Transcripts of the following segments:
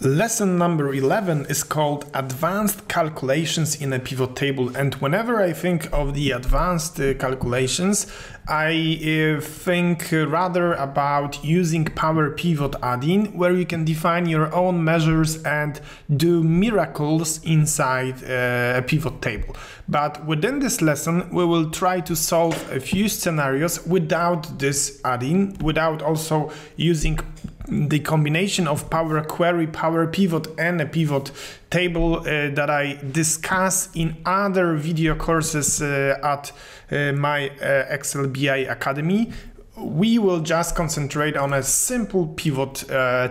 Lesson number 11 is called Advanced Calculations in a Pivot Table, and whenever I think of the advanced calculations, I think rather about using Power Pivot add-in, where you can define your own measures and do miracles inside a pivot table. But within this lesson, we will try to solve a few scenarios without this add-in, without also using the combination of Power Query, Power Pivot and a pivot table that I discuss in other video courses at my Excel BI Academy. We will just concentrate on a simple pivot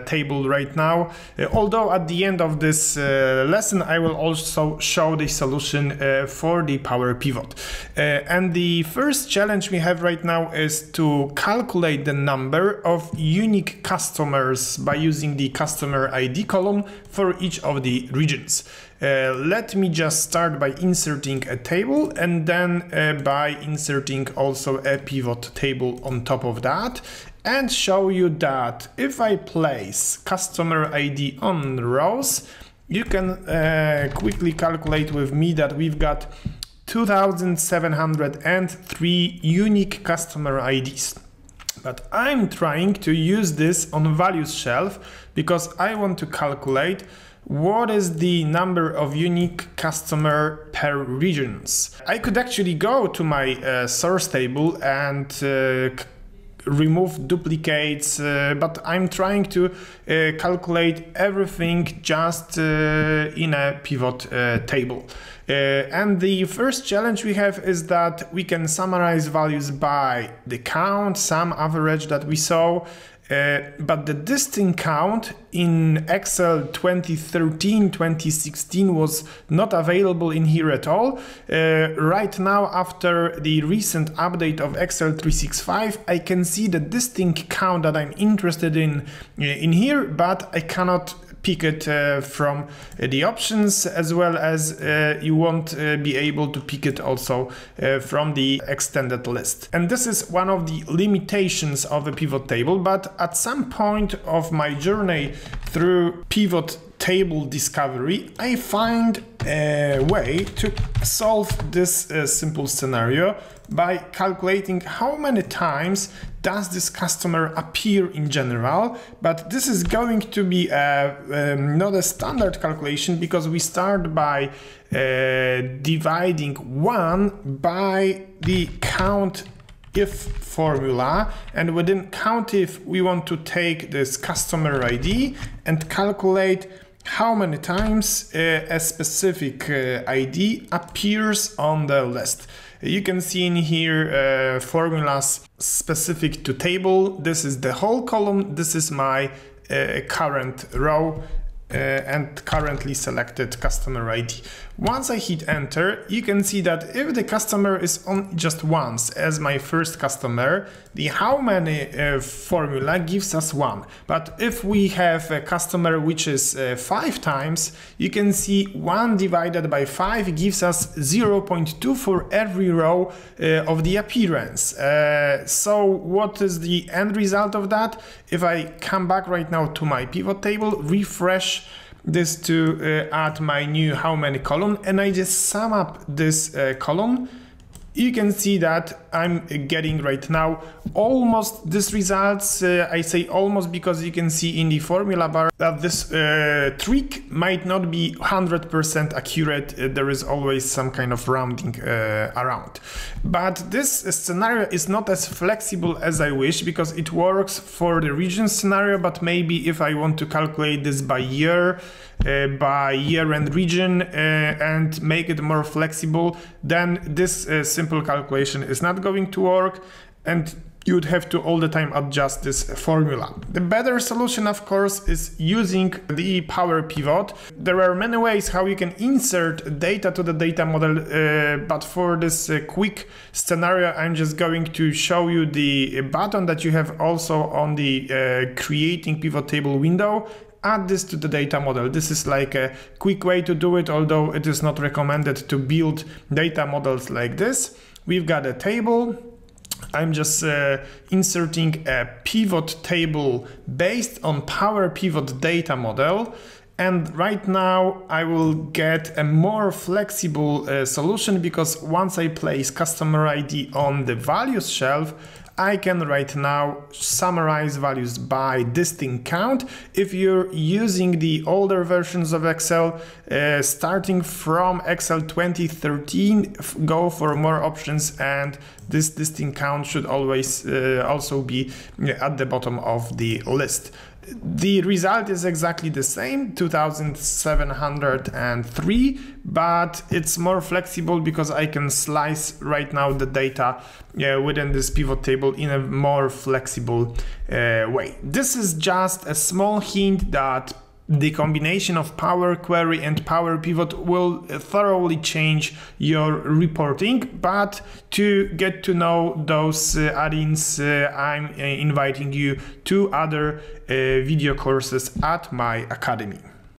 table right now, although at the end of this lesson I will also show the solution for the Power Pivot. And the first challenge we have right now is to calculate the number of unique customers by using the customer ID column for each of the regions. Let me just start by inserting a table and then by inserting also a pivot table on top of that, and show you that if I place customer ID on rows, you can quickly calculate with me that we've got 2,703 unique customer IDs. But I'm trying to use this on values shelf because I want to calculate what is the number of unique customer per regions. I could actually go to my source table and remove duplicates, but I'm trying to calculate everything just in a pivot table. And the first challenge we have is that we can summarize values by the count, sum, average that we saw. But the distinct count in Excel 2013-2016 was not available in here at all. Right now, after the recent update of Excel 365, I can see the distinct count that I'm interested in here, but I cannot pick it from the options, as well as you won't be able to pick it also from the extended list. And this is one of the limitations of a pivot table, but at some point of my journey through pivot table discovery, I find a way to solve this simple scenario by calculating how many times does this customer appear in general. But this is going to be not a standard calculation, because we start by dividing 1 by the count if formula, and within count if we want to take this customer ID and calculate how many times a specific ID appears on the list. You can see in here formulas specific to table. This is the whole column. This is my current row and currently selected customer ID. Once I hit enter, you can see that if the customer is on just once as my first customer, the how many formula gives us 1. But if we have a customer which is 5 times, you can see 1 divided by 5 gives us 0.2 for every row of the appearance. So what is the end result of that? If I come back right now to my pivot table, refresh this to add my new how many column, and I just sum up this column, you can see that I'm getting right now almost this results. I say almost because you can see in the formula bar that this trick might not be 100% accurate. There is always some kind of rounding around. But this scenario is not as flexible as I wish, because it works for the region scenario, but maybe if I want to calculate this by year and region and make it more flexible, then this simple calculation is not going to work, and you'd have to all the time adjust this formula. The better solution, of course, is using the Power Pivot. There are many ways how you can insert data to the data model, but for this quick scenario, I'm just going to show you the button that you have also on the Creating Pivot Table window. Add this to the data model. This is like a quick way to do it, although it is not recommended to build data models like this. We've got a table. I'm just inserting a pivot table based on Power Pivot data model. And right now I will get a more flexible solution, because once I place customer ID on the values shelf, I can right now summarize values by distinct count. If you're using the older versions of Excel, starting from Excel 2013, go for more options, and this distinct count should always also be at the bottom of the list. The result is exactly the same, 2703, but it's more flexible because I can slice right now the data within this pivot table in a more flexible way. This is just a small hint that the combination of Power Query and Power Pivot will thoroughly change your reporting, but to get to know those add-ins, I'm inviting you to other video courses at my academy.